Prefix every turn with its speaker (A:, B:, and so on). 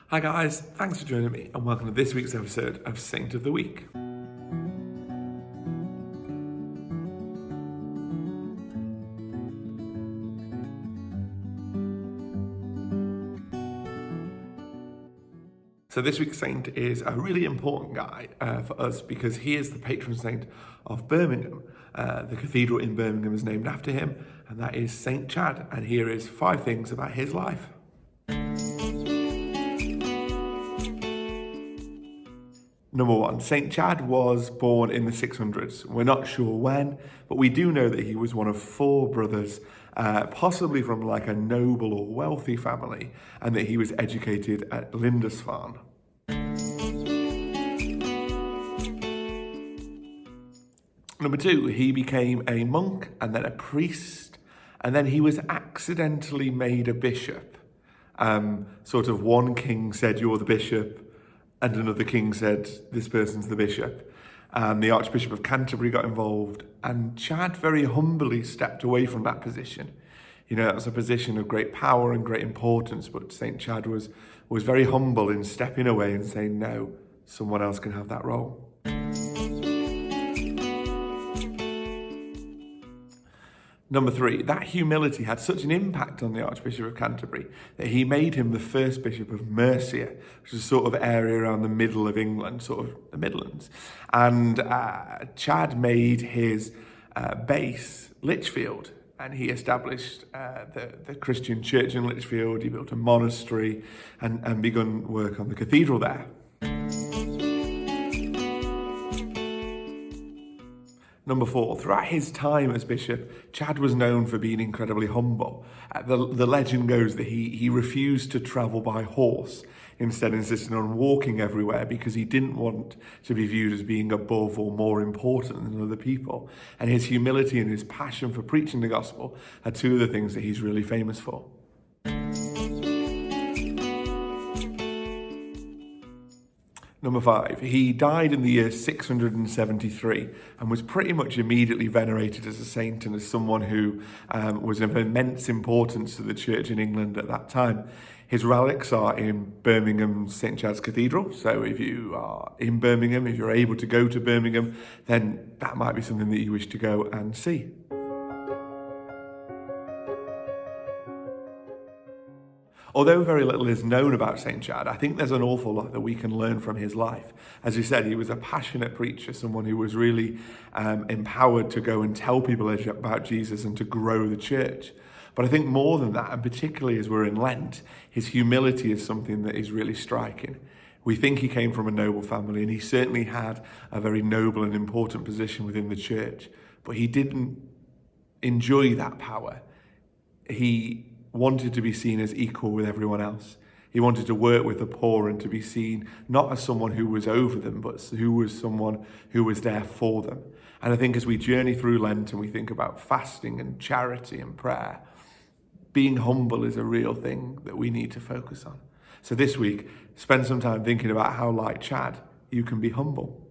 A: Hi guys, thanks for joining me and welcome to this week's episode of Saint of the Week. So this week's saint is a really important guy for us because he is the patron saint of Birmingham. The cathedral in Birmingham is named after him, and that is Saint Chad. And here is 5 things about his life. Number 1, Saint Chad was born in the 600s. We're not sure when, but we do know that he was one of 4 brothers, possibly from like a noble or wealthy family, and that he was educated at Lindisfarne. Number 2, he became a monk and then a priest, and then he was accidentally made a bishop. Sort of one king said, "You're the bishop," and another king said, "This person's the bishop." The Archbishop of Canterbury got involved, and Chad very humbly stepped away from that position. You know, that was a position of great power and great importance, but St. Chad was very humble in stepping away and saying, "No, someone else can have that role." Number 3, that humility had such an impact on the Archbishop of Canterbury that he made him the first bishop of Mercia, which is a sort of area around the middle of England, sort of the Midlands. And Chad made his base Lichfield, and he established the Christian church in Lichfield. He built a monastery and begun work on the cathedral there. Number 4, throughout his time as bishop, Chad was known for being incredibly humble. The legend goes that he refused to travel by horse, instead insisting on walking everywhere because he didn't want to be viewed as being above or more important than other people. And his humility and his passion for preaching the gospel are 2 of the things that he's really famous for. Number 5, he died in the year 673 and was pretty much immediately venerated as a saint and as someone who was of immense importance to the church in England at that time. His relics are in Birmingham St. Chad's Cathedral, so if you are in Birmingham, if you're able to go to Birmingham, then that might be something that you wish to go and see. Although very little is known about St. Chad, I think there's an awful lot that we can learn from his life. As you said, he was a passionate preacher, someone who was really empowered to go and tell people about Jesus and to grow the church. But I think more than that, and particularly as we're in Lent, his humility is something that is really striking. We think he came from a noble family, and he certainly had a very noble and important position within the church, but he didn't enjoy that power. He wanted to be seen as equal with everyone else. He wanted to work with the poor and to be seen not as someone who was over them, but who was someone who was there for them. And I think as we journey through Lent and we think about fasting and charity and prayer, being humble is a real thing that we need to focus on. So this week, spend some time thinking about how, like Chad, you can be humble.